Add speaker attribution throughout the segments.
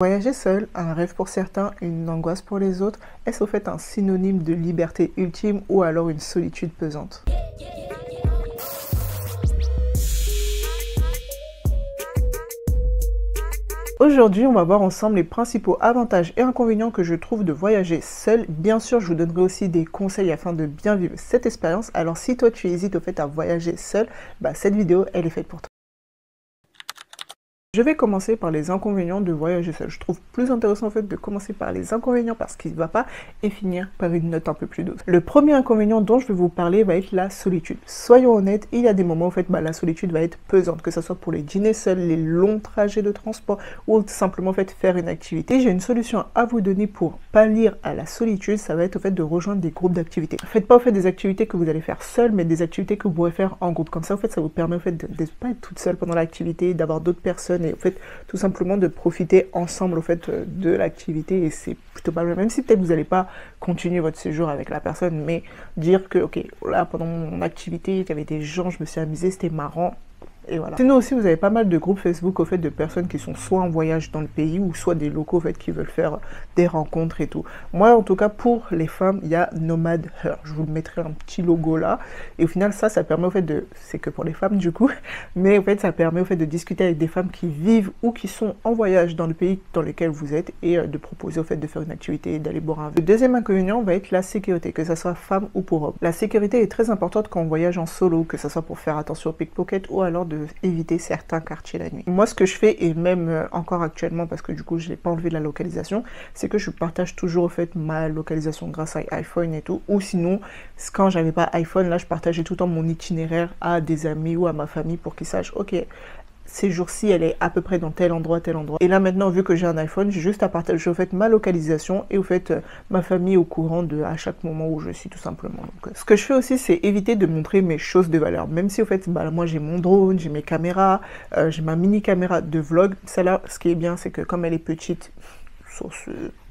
Speaker 1: Voyager seul, un rêve pour certains, une angoisse pour les autres, est-ce au fait un synonyme de liberté ultime ou alors une solitude pesante? Aujourd'hui, on va voir ensemble les principaux avantages et inconvénients que je trouve de voyager seul. Bien sûr, je vous donnerai aussi des conseils afin de bien vivre cette expérience. Alors si toi tu hésites au fait à voyager seul, cette vidéo elle est faite pour toi. Je vais commencer par les inconvénients de voyager seul. Je trouve plus intéressant en fait de commencer par les inconvénients parce qu'il ne va pas et finir par une note un peu plus douce. Le premier inconvénient dont je vais vous parler va être la solitude. Soyons honnêtes, il y a des moments où en fait la solitude va être pesante, que ce soit pour les dîners seuls, les longs trajets de transport ou simplement en fait faire une activité. J'ai une solution à vous donner pour pallier à la solitude, ça va être au fait de rejoindre des groupes d'activités. Faites pas au fait des activités que vous allez faire seul, mais des activités que vous pourrez faire en groupe. Comme ça, en fait, ça vous permet au fait de ne pas être toute seule pendant l'activité, d'avoir d'autres personnes et au fait tout simplement de profiter ensemble au fait de l'activité, et c'est plutôt pas mal, même si peut-être vous n'allez pas continuer votre séjour avec la personne, mais dire que ok, là pendant mon activité il y avait des gens, je me suis amusée, c'était marrant. Et voilà. Sinon aussi, vous avez pas mal de groupes Facebook au fait de personnes qui sont soit en voyage dans le pays ou soit des locaux au fait qui veulent faire des rencontres et tout. Moi, en tout cas, pour les femmes, il y a Nomad Her. Je vous mettrai un petit logo là. Et au final, ça permet au fait de... C'est que pour les femmes du coup. Mais au fait, ça permet au fait de discuter avec des femmes qui vivent ou qui sont en voyage dans le pays dans lequel vous êtes et de proposer au fait de faire une activité et d'aller boire un verre. Le deuxième inconvénient va être la sécurité, que ce soit femme ou pour homme. La sécurité est très importante quand on voyage en solo, que ce soit pour faire attention au pickpocket ou alors de éviter certains quartiers la nuit. Moi, ce que je fais, et même encore actuellement, parce que du coup je n'ai pas enlevé la localisation, c'est que je partage toujours au fait ma localisation grâce à iPhone et tout, ou sinon quand j'avais pas iPhone, là je partageais tout le temps mon itinéraire à des amis ou à ma famille pour qu'ils sachent ok, ces jours-ci, elle est à peu près dans tel endroit, tel endroit. Et là maintenant, vu que j'ai un iPhone, j'ai juste à partager au fait ma localisation et au fait ma famille au courant de à chaque moment où je suis tout simplement. Donc, ce que je fais aussi, c'est éviter de montrer mes choses de valeur. Même si au fait, moi j'ai mon drone, j'ai mes caméras, j'ai ma mini caméra de vlog. Celle-là, ce qui est bien, c'est que comme elle est petite,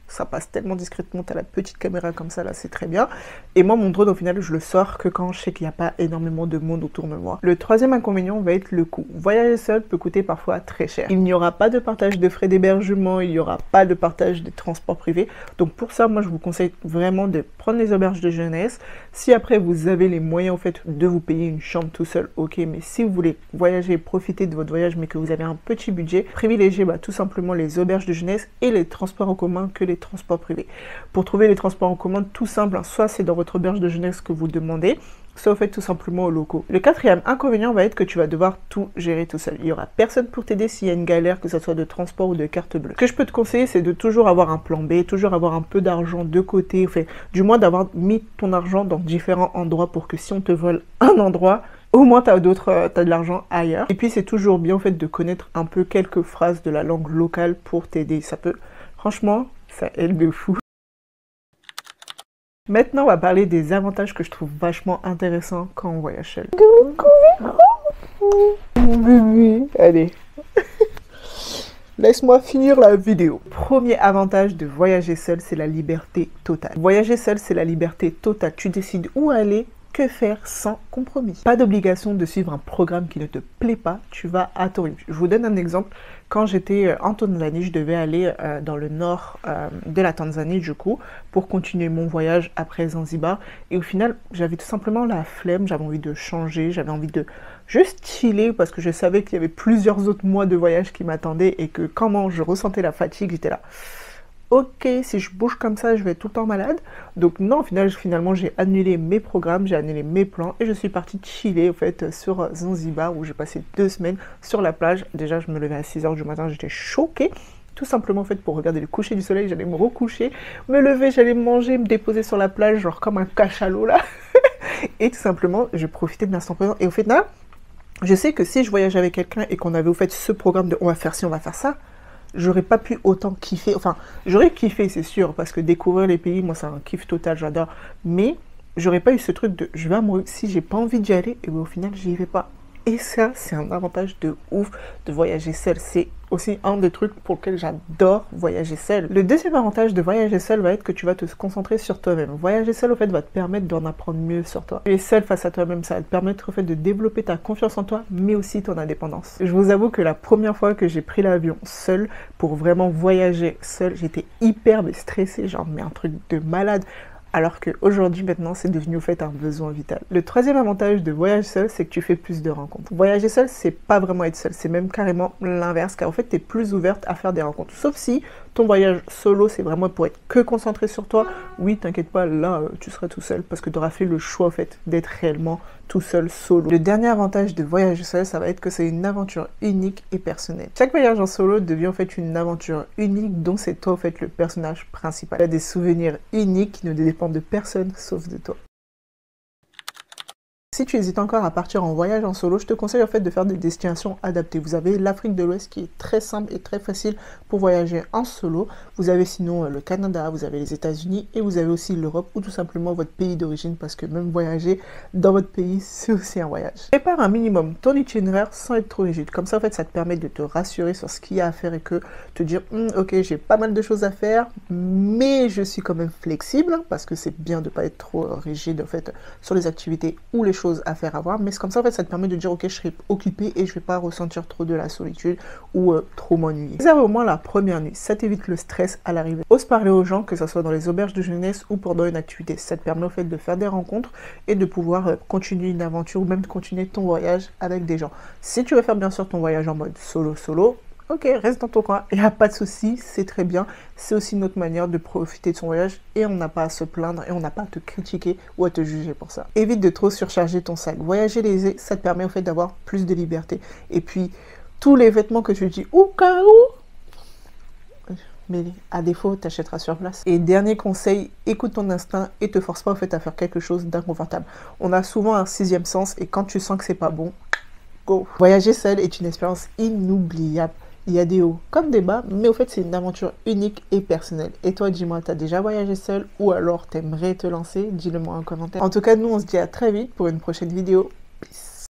Speaker 1: ça passe tellement discrètement, t'as la petite caméra comme ça là, c'est très bien. Et moi mon drone au final je le sors que quand je sais qu'il n'y a pas énormément de monde autour de moi. Le troisième inconvénient va être le coût. Voyager seul peut coûter parfois très cher. Il n'y aura pas de partage de frais d'hébergement, il n'y aura pas de partage des transports privés. Donc pour ça moi je vous conseille vraiment de prendre les auberges de jeunesse. Si après vous avez les moyens en fait de vous payer une chambre tout seul, ok, mais si vous voulez voyager, profiter de votre voyage mais que vous avez un petit budget, privilégiez tout simplement les auberges de jeunesse et les transports en commun que les transports privés. Pour trouver les transports en commun, tout simple, soit c'est dans votre auberge de jeunesse que vous demandez, soit vous faites tout simplement aux locaux. Le quatrième inconvénient va être que tu vas devoir tout gérer tout seul. Il n'y aura personne pour t'aider s'il y a une galère, que ce soit de transport ou de carte bleue. Ce que je peux te conseiller, c'est de toujours avoir un plan B, toujours avoir un peu d'argent de côté, du moins d'avoir mis ton argent dans différents endroits pour que si on te vole un endroit, au moins t'as de l'argent ailleurs. Et puis c'est toujours bien en fait de connaître un peu quelques phrases de la langue locale pour t'aider. Ça peut, franchement, ça aide de fou. Maintenant, on va parler des avantages que je trouve vachement intéressants quand on voyage seul. Mon bébé, allez. Laisse-moi finir la vidéo. Premier avantage de voyager seul, c'est la liberté totale. Voyager seul, c'est la liberté totale. Tu décides où aller, que faire sans compromis. Pas d'obligation de suivre un programme qui ne te plaît pas, tu vas à ton rythme. Je vous donne un exemple. Quand j'étais en Tanzanie, je devais aller dans le nord de la Tanzanie du coup, pour continuer mon voyage après Zanzibar. Et au final, j'avais tout simplement la flemme, j'avais envie de changer, j'avais envie de juste chiller parce que je savais qu'il y avait plusieurs autres mois de voyage qui m'attendaient et que quand je ressentais la fatigue, j'étais là. Ok, si je bouge comme ça, je vais être tout le temps malade. Donc non, finalement, j'ai annulé mes programmes, j'ai annulé mes plans et je suis partie chiller, en fait, sur Zanzibar où j'ai passé 2 semaines sur la plage. Déjà, je me levais à 6 h du matin, j'étais choquée. Tout simplement, en fait, pour regarder le coucher du soleil, j'allais me recoucher, me lever, j'allais manger, me déposer sur la plage, genre comme un cachalot, là. Et tout simplement, je profitais de l'instant présent. Et au final, je sais que si je voyageais avec quelqu'un et qu'on avait, au fait, ce programme de « on va faire ci, on va faire ça », j'aurais pas pu autant kiffer, enfin, j'aurais kiffé, c'est sûr, parce que découvrir les pays, moi, c'est un kiff total, j'adore, mais j'aurais pas eu ce truc de, je vais mourir, si j'ai pas envie d'y aller, et bien, au final, j'y vais pas. Et ça, c'est un avantage de ouf de voyager seul. C'est aussi un des trucs pour lesquels j'adore voyager seul. Le deuxième avantage de voyager seul va être que tu vas te concentrer sur toi-même. Voyager seul, au fait, va te permettre d'en apprendre mieux sur toi. Tu es seul face à toi-même, ça va te permettre, au fait, de développer ta confiance en toi, mais aussi ton indépendance. Je vous avoue que la première fois que j'ai pris l'avion seul, pour vraiment voyager seul, j'étais hyper stressée, genre, mais un truc de malade. Alors qu'aujourd'hui, maintenant, c'est devenu au fait un besoin vital. Le troisième avantage de voyager seul, c'est que tu fais plus de rencontres. Voyager seul, c'est pas vraiment être seul, c'est même carrément l'inverse, car en fait, tu es plus ouverte à faire des rencontres. Sauf si ton voyage solo, c'est vraiment pour être que concentré sur toi. Oui, t'inquiète pas, là, tu seras tout seul, parce que tu auras fait le choix, en fait, d'être réellement tout seul, solo. Le dernier avantage de voyager seul, ça va être que c'est une aventure unique et personnelle. Chaque voyage en solo devient en fait une aventure unique dont c'est toi en fait le personnage principal. Tu as des souvenirs uniques qui ne dépendent de personne sauf de toi. Si tu hésites encore à partir en voyage en solo, je te conseille en fait de faire des destinations adaptées. Vous avez l'Afrique de l'Ouest qui est très simple et très facile pour voyager en solo. Vous avez sinon le Canada, vous avez les États-Unis et vous avez aussi l'Europe ou tout simplement votre pays d'origine parce que même voyager dans votre pays, c'est aussi un voyage. Prépare un minimum ton itinéraire sans être trop rigide. Comme ça en fait, ça te permet de te rassurer sur ce qu'il y a à faire et que te dire ok, j'ai pas mal de choses à faire, mais je suis quand même flexible parce que c'est bien de pas être trop rigide en fait sur les activités ou les choses à faire avoir, mais c'est comme ça en fait ça te permet de dire ok, je serai occupé et je vais pas ressentir trop de la solitude ou trop m'ennuyer. Réserve au moins la première nuit, ça t'évite le stress à l'arrivée. Ose parler aux gens, que ce soit dans les auberges de jeunesse ou pendant une activité, ça te permet en fait de faire des rencontres et de pouvoir continuer une aventure ou même continuer ton voyage avec des gens. Si tu veux faire bien sûr ton voyage en mode solo, ok, reste dans ton coin, il n'y a pas de souci, c'est très bien. C'est aussi une autre manière de profiter de son voyage et on n'a pas à se plaindre et on n'a pas à te critiquer ou à te juger pour ça. Évite de trop surcharger ton sac. Voyager léger, ça te permet en fait d'avoir plus de liberté. Et puis, tous les vêtements que tu dis au cas où, mais à défaut, tu achèteras sur place. Et dernier conseil, écoute ton instinct et te force pas en fait à faire quelque chose d'inconfortable. On a souvent un sixième sens et quand tu sens que c'est pas bon, go. Voyager seul est une expérience inoubliable. Il y a des hauts comme des bas, mais au fait, c'est une aventure unique et personnelle. Et toi, dis-moi, t'as déjà voyagé seul ou alors t'aimerais te lancer? Dis-le moi en commentaire. En tout cas, nous, on se dit à très vite pour une prochaine vidéo.